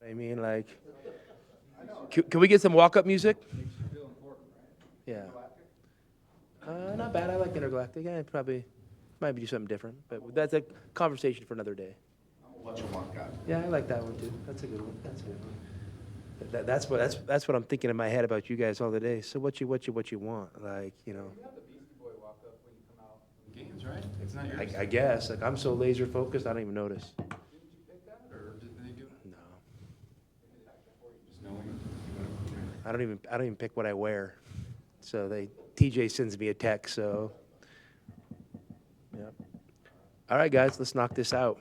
I mean, like, can we get some walk-up music? Yeah. Not bad. I like Intergalactic. Yeah, probably might do something different, but that's a conversation for another day. What you want, guy? Yeah, I like that one too. That's a good one. That's a good one. That's what I'm thinking in my head about you guys all the day. So what you want? Like, you know. You have the Beastie Boy walk up when you come out from games, right? It's not yours. I guess. Like, I'm so laser focused, I don't even notice. Didn't you pick that, or did they do it? No. Just knowing. I don't even pick what I wear. So TJ sends me a text, so yeah. All right, guys, let's knock this out.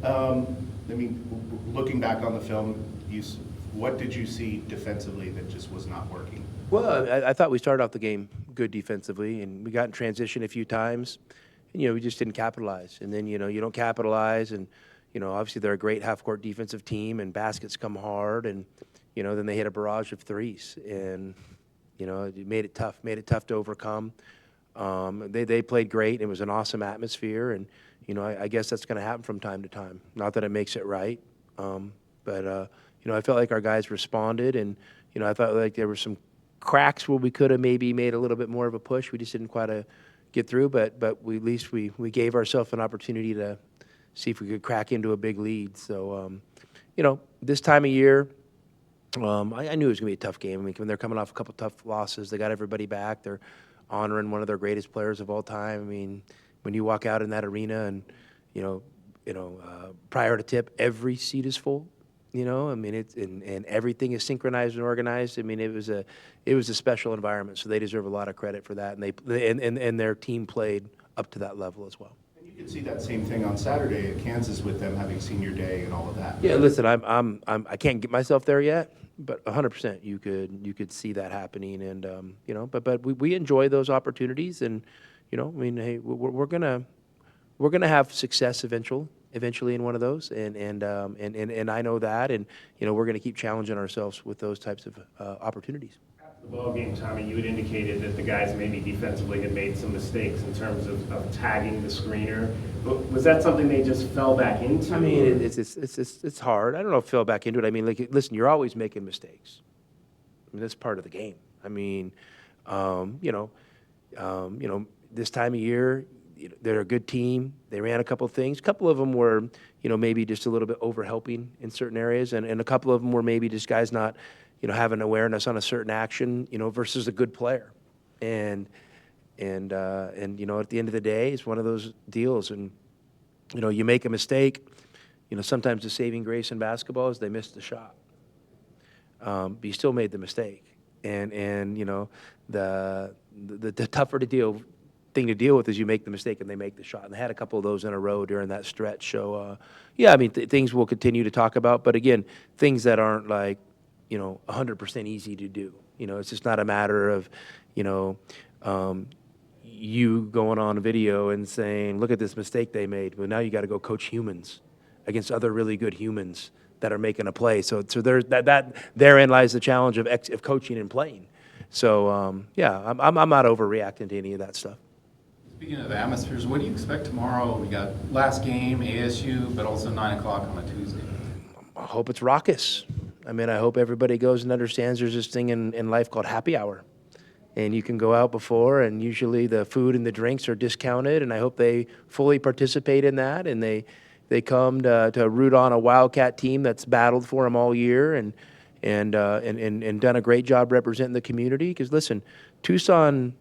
I mean, looking back on the film, what did you see defensively that just was not working? Well, I thought we started off the game good defensively, and we got in transition a few times. And, we just didn't capitalize. And then, you don't capitalize, and, obviously they're a great half-court defensive team, and baskets come hard, and, then they hit a barrage of threes. And, it made it tough to overcome. They played great. It was an awesome atmosphere, and, I guess that's going to happen from time to time. Not that it makes it right, but I felt like our guys responded, and, I felt like there were some cracks where we could have maybe made a little bit more of a push. We just didn't quite get through, but at least we gave ourselves an opportunity to see if we could crack into a big lead. So, this time of year, I knew it was going to be a tough game. I mean, when they're coming off a couple tough losses, they got everybody back. They're honoring one of their greatest players of all time. I mean, when you walk out in that arena and, prior to tip, every seat is full. I mean, and everything is synchronized and organized. I mean, it was a special environment, so they deserve a lot of credit for that. And their team played up to that level as well. And you could see that same thing on Saturday at Kansas with them having senior day and all of that. Yeah, listen, I can't get myself there yet, but 100% you could see that happening, and but we enjoy those opportunities, and I mean, hey, we're gonna have success eventually in one of those, and I know that, and we're going to keep challenging ourselves with those types of opportunities. After the ball game, Tommy, you had indicated that the guys maybe defensively had made some mistakes in terms of tagging the screener. But was that something they just fell back into? I mean, it's hard. I don't know if fell back into it. I mean, like, listen, you're always making mistakes. I mean, that's part of the game. I mean, this time of year, they're a good team. They ran a couple of things. A couple of them were, maybe just a little bit over-helping in certain areas, and a couple of them were maybe just guys not, having awareness on a certain action, versus a good player. And at the end of the day, it's one of those deals. And, you make a mistake. Sometimes the saving grace in basketball is they missed the shot. But you still made the mistake. And the tougher thing to deal with is you make the mistake and they make the shot. And they had a couple of those in a row during that stretch. So, I mean, things we'll continue to talk about. But, again, things that aren't like, 100% easy to do. It's just not a matter of, you going on video and saying, look at this mistake they made. Well, now you got to go coach humans against other really good humans that are making a play. So there's therein lies the challenge of coaching and playing. So, I'm not overreacting to any of that stuff. Speaking of atmospheres, what do you expect tomorrow? We got last game, ASU, but also 9 o'clock on a Tuesday. I hope it's raucous. I mean, I hope everybody goes and understands there's this thing in life called happy hour. And you can go out before, and usually the food and the drinks are discounted, and I hope they fully participate in that, and they come to root on a Wildcat team that's battled for them all year and done a great job representing the community. Because, listen, Tucson's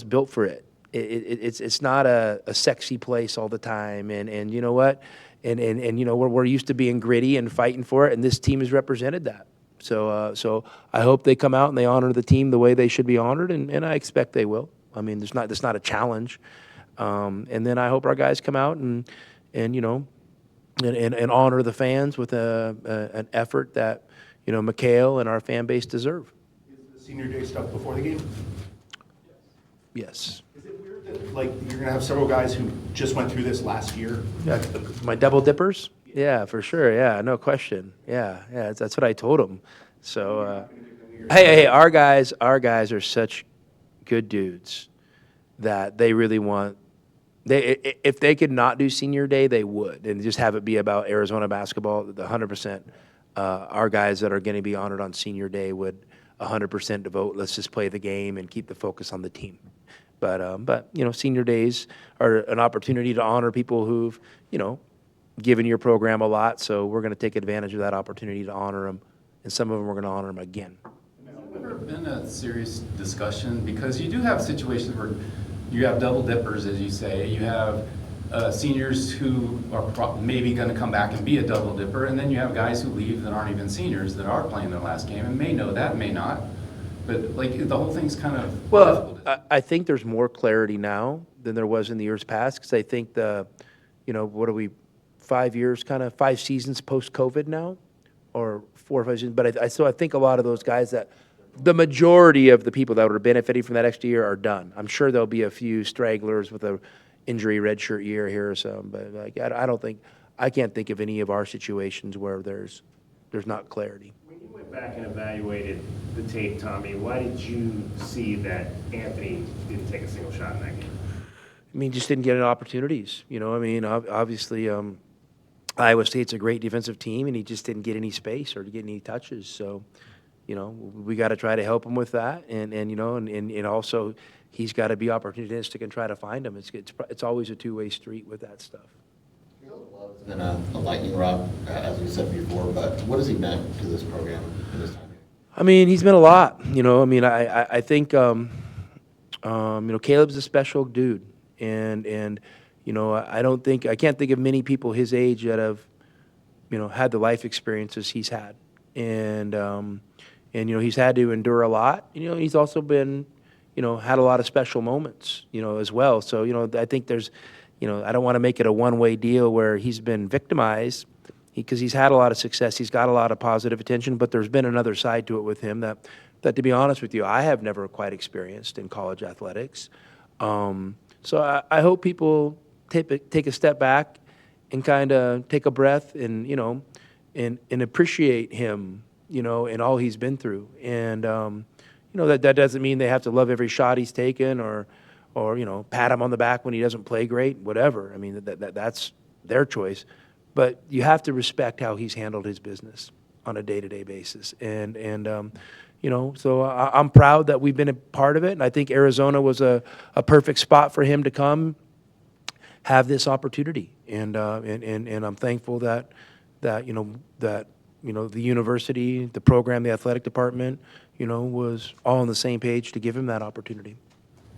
built for it. It's not a sexy place all the time, and you know what? And we're used to being gritty and fighting for it, and this team has represented that. So I hope they come out and they honor the team the way they should be honored, and I expect they will. I mean, that's not a challenge. And then I hope our guys come out and honor the fans with an effort that McHale and our fan base deserve. Is the senior day stuff before the game? Yes. Is it weird that you're going to have several guys who just went through this last year? Yeah, my double dippers. Yeah, for sure. Yeah, no question. Yeah, that's what I told them. So, hey, our guys are such good dudes that they really want if they could not do senior day, they would, and just have it be about Arizona basketball. The 100%, our guys that are going to be honored on senior day would 100% devote. Let's just play the game and keep the focus on the team. But senior days are an opportunity to honor people who've given your program a lot. So we're going to take advantage of that opportunity to honor them, and some of them we're going to honor them again. Has there ever been a serious discussion? Because you do have situations where you have double dippers, as you say. You have seniors who are maybe going to come back and be a double dipper, and then you have guys who leave that aren't even seniors that are playing their last game and may know that, may not. But like the whole thing's kind of Well, difficult. I think there's more clarity now than there was in the years past, because I think what are we, 5 years, kind of 5 seasons post-COVID now, or 4 or 5 seasons. But I think a lot of those guys the majority of the people that were benefiting from that extra year are done. I'm sure there'll be a few stragglers with a injury redshirt year here or some, but I can't think of any of our situations where there's not clarity. When you went back and evaluated the tape, Tommy, why did you see that Anthony didn't take a single shot in that game? I mean, just didn't get any opportunities. Obviously, Iowa State's a great defensive team, and he just didn't get any space or get any touches. So, we got to try to help him with that, and also he's got to be opportunistic and try to find him. It's always a two-way street with that stuff. It's been a lightning rod, as we said before, but what has he meant to this program in this time? I mean, he's been a lot. I think Caleb's a special dude, and I can't think of many people his age that have had the life experiences he's had, and he's had to endure a lot. He's also been had a lot of special moments as well. So I think there's I don't want to make it a one-way deal where he's been victimized, because he's had a lot of success. He's got a lot of positive attention, but there's been another side to it with him that to be honest with you, I have never quite experienced in college athletics. So I hope people take a step back and kind of take a breath and and appreciate him, and all he's been through. And that doesn't mean they have to love every shot he's taken or pat him on the back when he doesn't play great, whatever. I mean, that's their choice. But you have to respect how he's handled his business on a day-to-day basis. So I'm proud that we've been a part of it, and I think Arizona was a perfect spot for him to come have this opportunity. And I'm thankful that the university, the program, the athletic department, was all on the same page to give him that opportunity.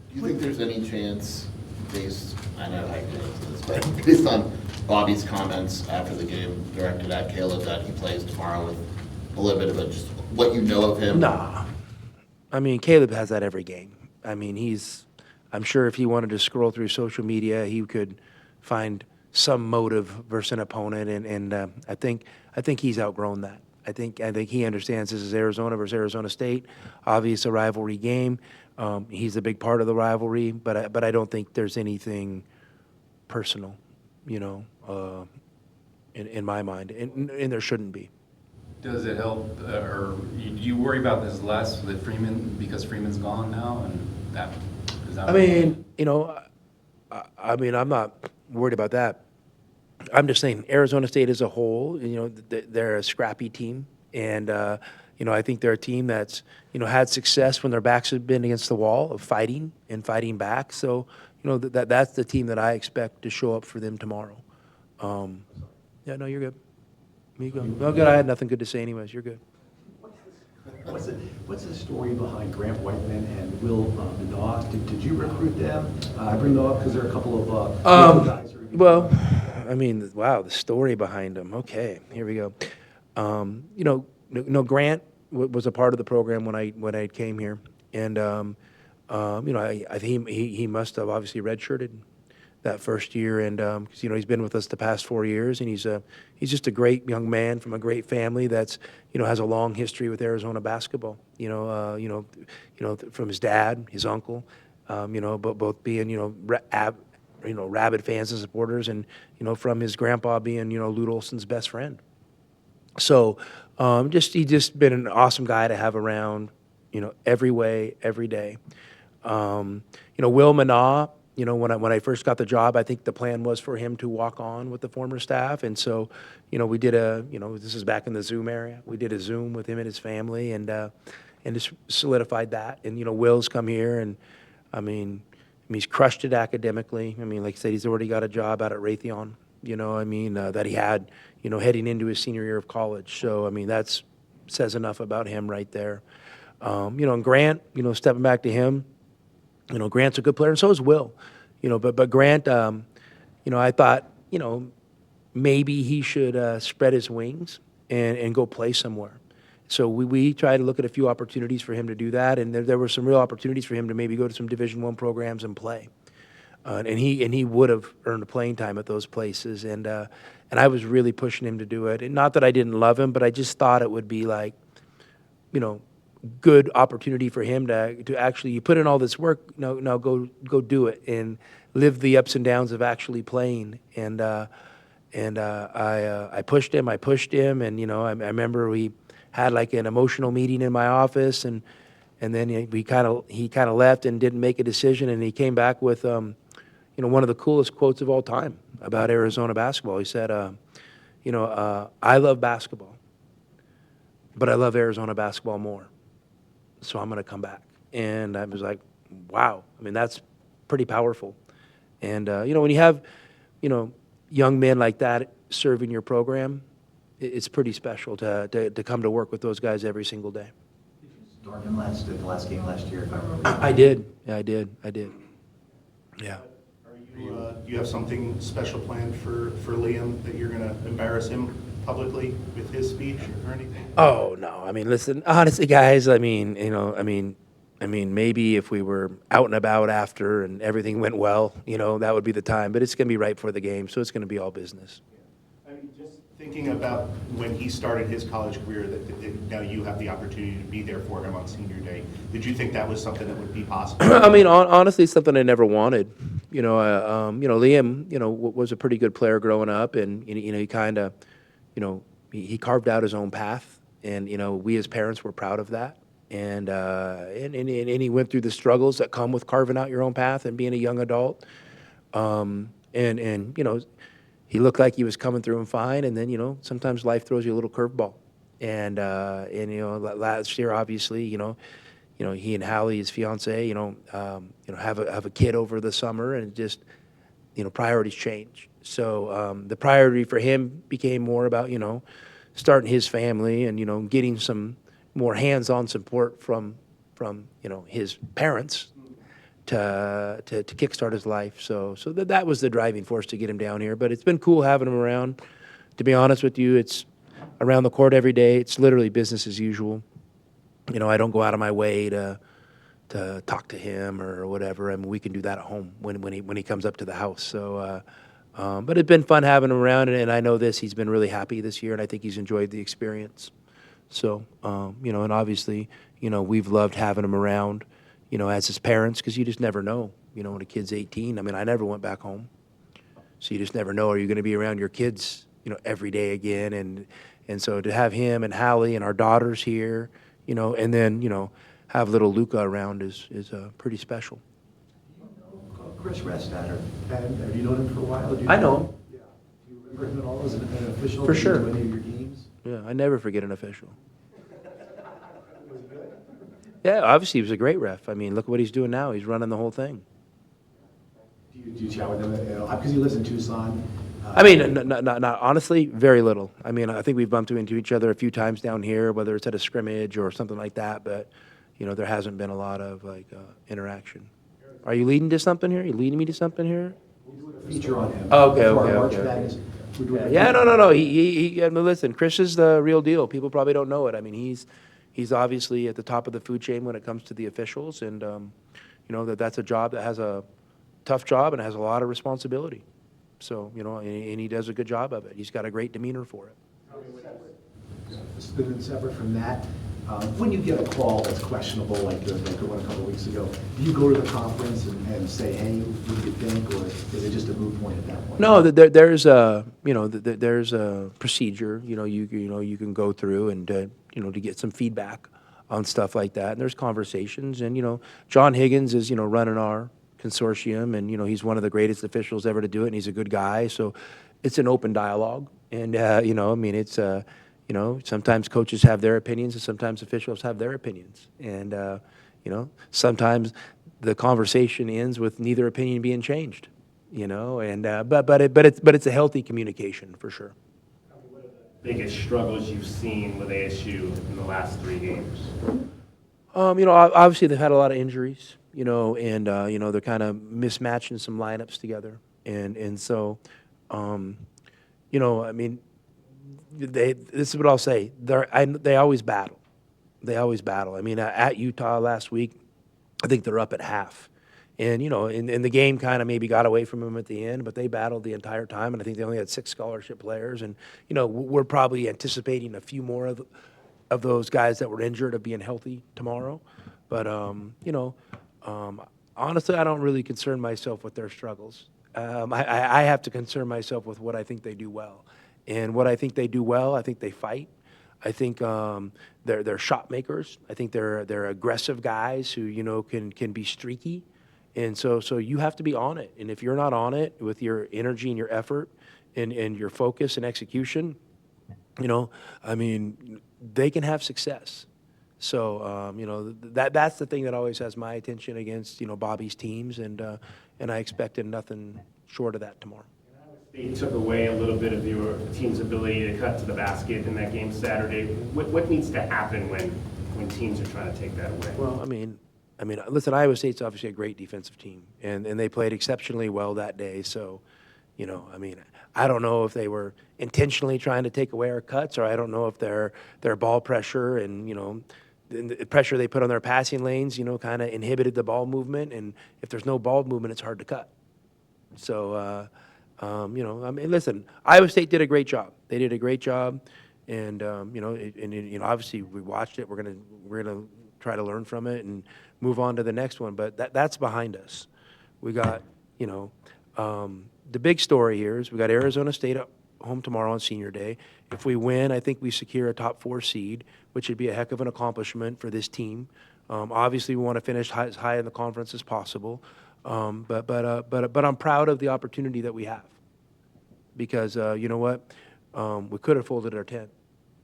Do you think there's any chance, I know I can answer this, but based on Bobby's comments after the game directed at Caleb, that he plays tomorrow with a little bit of just what you know of him? Nah. I mean, Caleb has that every game. I mean, I'm sure if he wanted to scroll through social media, he could find some motive versus an opponent, and I think he's outgrown that. I think he understands this is Arizona versus Arizona State. Obviously, a rivalry game. He's a big part of the rivalry, but I don't think there's anything personal, in my mind, and there shouldn't be. Does it help, or do you worry about this less with Freeman because Freeman's gone now, and is that? I'm not worried about that. I'm just saying Arizona State as a whole, they're a scrappy team, and I think they're a team that's had success when their backs have been against the wall of fighting and fighting back. So that's the team that I expect to show up for them tomorrow. Yeah, no, you're good. You go. No, good. I had nothing good to say anyways. You're good. What's the story behind Grant Whiteman and Will Manaugh? Did you recruit them? I bring them up because there are a couple of guys. Well, I mean, wow, the story behind them. Okay, here we go. Grant was a part of the program when I came here, and I think he must have obviously redshirted that first year, and because he's been with us the past 4 years, and he's just a great young man from a great family that's has a long history with Arizona basketball. From his dad, his uncle, but both being rabid fans and supporters, and from his grandpa being Lute Olson's best friend. So he's just been an awesome guy to have around every way, every day. Will Manaugh, You know, when I first got the job, I think the plan was for him to walk on with the former staff. And so, you know, we did this is back in the Zoom area. We did a Zoom with him and his family and just solidified that. And, you know, Will's come here and, I mean, he's crushed it academically. I mean, like I said, he's already got a job out at Raytheon, you know, I mean, that he had, you know, heading into his senior year of college. So, I mean, that's says enough about him right there. You know, and Grant, you know, stepping back to him, you know, Grant's a good player, and so is Will. You know, but Grant, you know, I thought, you know, maybe he should spread his wings and go play somewhere. So we tried to look at a few opportunities for him to do that, and there were some real opportunities for him to maybe go to some Division I programs and play. And he would have earned playing time at those places, and I was really pushing him to do it. And not that I didn't love him, but I just thought it would be like, you know, good opportunity for him to actually, you put in all this work, now go do it and live the ups and downs of actually playing. And I pushed him, and you know, I remember we had like an emotional meeting in my office, and then he kind of left and didn't make a decision, and he came back with you know, one of the coolest quotes of all time about Arizona basketball. He said, you know, I love basketball, but I love Arizona basketball more. So I'm going to come back. And I was like, wow. I mean, that's pretty powerful. And, you know, when you have, you know, young men like that serving your program, it's pretty special to come to work with those guys every single day. Did you start him the last game last year, if I remember? I did. Yeah, I did. Yeah. Do you have something special planned for Liam that you're going to embarrass him publicly with his speech or anything? Oh, no. I mean, listen, honestly, guys, I mean, you know, I mean, maybe if we were out and about after and everything went well, you know, that would be the time. But it's going to be right before the game, so it's going to be all business. I mean, just thinking about when he started his college career, that now you have the opportunity to be there for him on senior day. Did you think that was something that would be possible? I mean, honestly, it's something I never wanted. You know, Liam, you know, was a pretty good player growing up, and you know, he kind of, you know, he carved out his own path, and you know, we as parents were proud of that. And he went through the struggles that come with carving out your own path and being a young adult. And you know, he looked like he was coming through and fine, and then you know, sometimes life throws you a little curveball. And you know, last year, obviously, you know, he and Hallie, his fiance, you know, have a kid over the summer, and just, you know, priorities change. So the priority for him became more about, you know, starting his family and, you know, getting some more hands-on support from you know, his parents to kickstart his life. So that was the driving force to get him down here. But it's been cool having him around. To be honest with you, it's around the court every day. It's literally business as usual. You know, I don't go out of my way to talk to him or whatever. I mean, we can do that at home when he comes up to the house. So, but it's been fun having him around, and I know this. He's been really happy this year, and I think he's enjoyed the experience. So, you know, and obviously, you know, we've loved having him around, you know, as his parents, because you just never know. You know, when a kid's 18, I mean, I never went back home. So you just never know, are you going to be around your kids, you know, every day again? And so to have him and Hallie and our daughters here, you know, and then, you know, have little Luca around is pretty special. Do you know Chris Restad, have you known him for a while? I know him. Yeah. Do you remember him at all as an official? For Did he sure. do any of your games? Yeah, I never forget an official. Yeah, obviously he was a great ref. I mean, look what he's doing now. He's running the whole thing. Do you chat with him at all? Because he lives in Tucson. I mean, not honestly, very little. I mean, I think we've bumped into each other a few times down here, whether it's at a scrimmage or something like that. But you know, there hasn't been a lot of like interaction. Are you leading to something here? Are you leading me to something here? We're doing a feature on him. Oh, okay, For our okay, March okay, Madness. We're doing a Yeah, feature. no. I mean, listen, Chris is the real deal. People probably don't know it. I mean, he's obviously at the top of the food chain when it comes to the officials, and you know, that's a job that has a tough job and has a lot of responsibility. So, you know, and he does a good job of it. He's got a great demeanor for it. Separate from that, when you get a call that's questionable, like the one a couple of weeks ago, do you go to the conference and say, hey, what do you think, or is it just a moot point at that point? No, there's a there's a procedure. You know, you can go through and you know, to get some feedback on stuff like that. And there's conversations, and you know, John Higgins is, you know, running our consortium, and, he's one of the greatest officials ever to do it, and he's a good guy. So it's an open dialogue. And, it's, sometimes coaches have their opinions and sometimes officials have their opinions. And, sometimes the conversation ends with neither opinion being changed, but it's a healthy communication for sure. Biggest struggles you've seen with ASU in the last 3 games? Obviously they've had a lot of injuries, and they're kind of mismatching some lineups together, and so, this is what I'll say. They always battle. They always battle. I mean, at Utah last week, I think they're up at half. And, and the game kind of maybe got away from them at the end, but they battled the entire time, and I think they only had 6 scholarship players. And, we're probably anticipating a few more of those guys that were injured of being healthy tomorrow. But, honestly, I don't really concern myself with their struggles. I have to concern myself with what I think they do well. And what I think they do well, I think they fight. I think they're shot makers. I think they're aggressive guys who, can be streaky. And so you have to be on it. And if you're not on it with your energy and your effort and your focus and execution, they can have success. So, that's the thing that always has my attention against, Bobby's teams. And I expected nothing short of that tomorrow. They took away a little bit of your team's ability to cut to the basket in that game Saturday. What needs to happen when teams are trying to take that away? Well, listen, Iowa State's obviously a great defensive team, and they played exceptionally well that day. So, I don't know if they were intentionally trying to take away our cuts, or I don't know if their ball pressure and, the pressure they put on their passing lanes, kind of inhibited the ball movement. And if there's no ball movement, it's hard to cut. So, listen, Iowa State did a great job. They did a great job, and obviously we watched it. We're gonna try to learn from it and move on to the next one. But that's behind us. We got, the big story here is we got Arizona State at home tomorrow on Senior Day. If we win, I think we secure a top 4 seed, which would be a heck of an accomplishment for this team. Obviously, we want to finish as high in the conference as possible. But I'm proud of the opportunity that we have, because you know what, we could have folded our tent,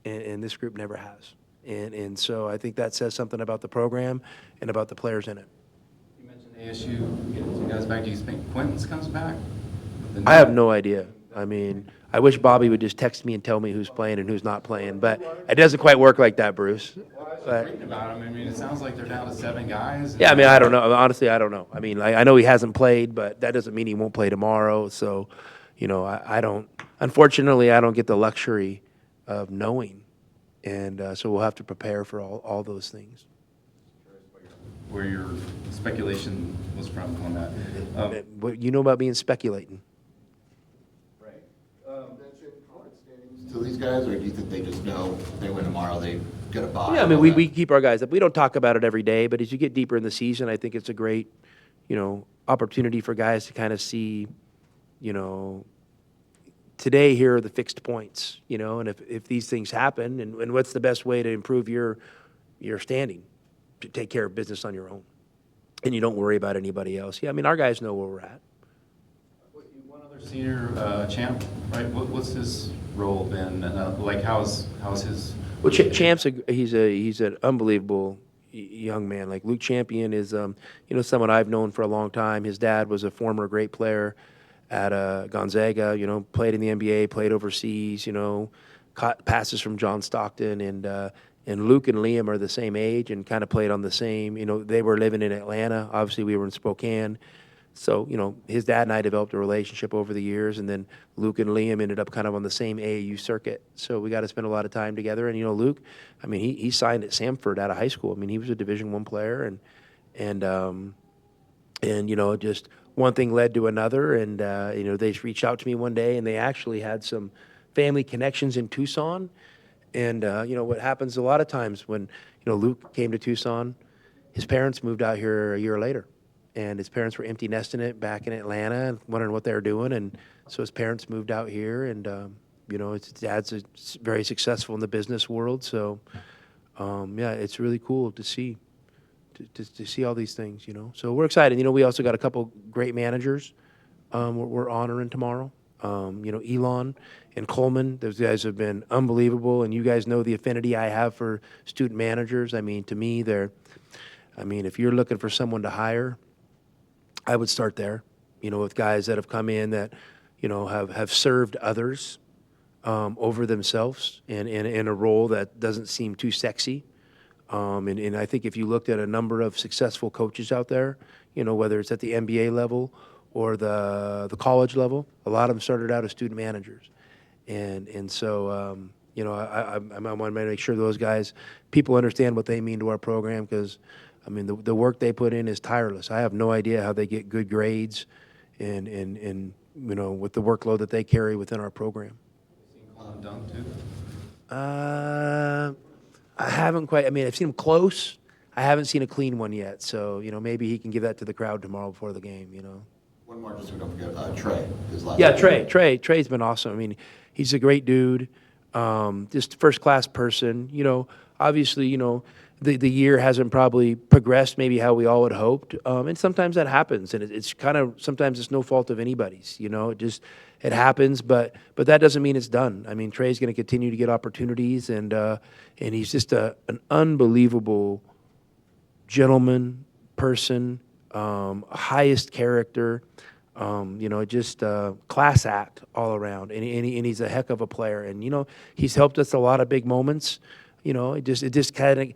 and this group never has, and so I think that says something about the program and about the players in it. You mentioned ASU getting some guys back. Do you think Quentin's comes back? I have no idea. I wish Bobby would just text me and tell me who's playing and who's not playing, but it doesn't quite work like that, Bruce. But, reading about him, it sounds like they're down to 7 guys. yeah, I don't know. Honestly, I don't know. I know he hasn't played, but that doesn't mean he won't play tomorrow. So, I don't. Unfortunately, I don't get the luxury of knowing, and so we'll have to prepare for all those things. Where your speculation was from on that. What you know about being speculating? To these guys, or do you think they just know they win tomorrow, they get a bye? Yeah, we keep our guys up. We don't talk about it every day, but as you get deeper in the season, I think it's a great, opportunity for guys to kind of see, today here are the fixed points, and if these things happen, and what's the best way to improve your standing, to take care of business on your own, and you don't worry about anybody else. Yeah, our guys know where we're at. One other senior champ, right? What's his role been? How's his? Well, Champ's he's an unbelievable young man. Like Luke Champion is someone I've known for a long time. His dad was a former great player at Gonzaga. Played in the NBA, played overseas. Caught passes from John Stockton, and Luke and Liam are the same age and kind of played on the same. They were living in Atlanta. Obviously, we were in Spokane. So, his dad and I developed a relationship over the years, and then Luke and Liam ended up kind of on the same AAU circuit. So we got to spend a lot of time together. And, Luke, he signed at Samford out of high school. He was a Division I player, and just one thing led to another. And, they reached out to me one day, and they actually had some family connections in Tucson. And, what happens a lot of times when, Luke came to Tucson, his parents moved out here a year later. And his parents were empty nesting it back in Atlanta and wondering what they were doing. And so his parents moved out here, and, his dad's very successful in the business world. So, it's really cool to see. to see all these things, you know. So we're excited. You know, we also got a couple great managers we're honoring tomorrow. You know, Elon and Coleman, those guys have been unbelievable, and you guys know the affinity I have for student managers. I mean, to me, if you're looking for someone to hire, I would start there, you know, with guys that have come in that, you know, have served others over themselves in a role that doesn't seem too sexy. And I think if you looked at a number of successful coaches out there, you know, whether it's at the NBA level or the college level, a lot of them started out as student managers. And so, you know, I want to make sure those guys, people understand what they mean to our program, because, I mean, the work they put in is tireless. I have no idea how they get good grades and you know, with the workload that they carry within our program. Dunk too. I haven't quite. I mean, I've seen him close. I haven't seen a clean one yet. So, you know, maybe he can give that to the crowd tomorrow before the game, you know. One more, just so we don't forget, Trey, his last. Yeah, Trey's been awesome. I mean, he's a great dude, just first-class person. You know, obviously, you know, the year hasn't probably progressed maybe how we all had hoped, and sometimes that happens, and it's kind of, sometimes it's no fault of anybody's. You know, it happens, but that doesn't mean it's done. I mean, Trey's going to continue to get opportunities, and he's just an unbelievable gentleman, person, highest character. You know, just class act all around, and he's a heck of a player. And you know, he's helped us a lot of big moments. You know, it just kind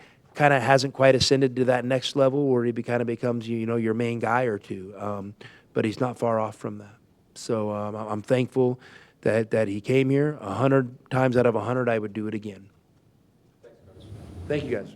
of hasn't quite ascended to that next level where he kind of becomes, you know, your main guy or two. But he's not far off from that. So I'm thankful that he came here. 100 times out of 100, I would do it again. Thank you, guys.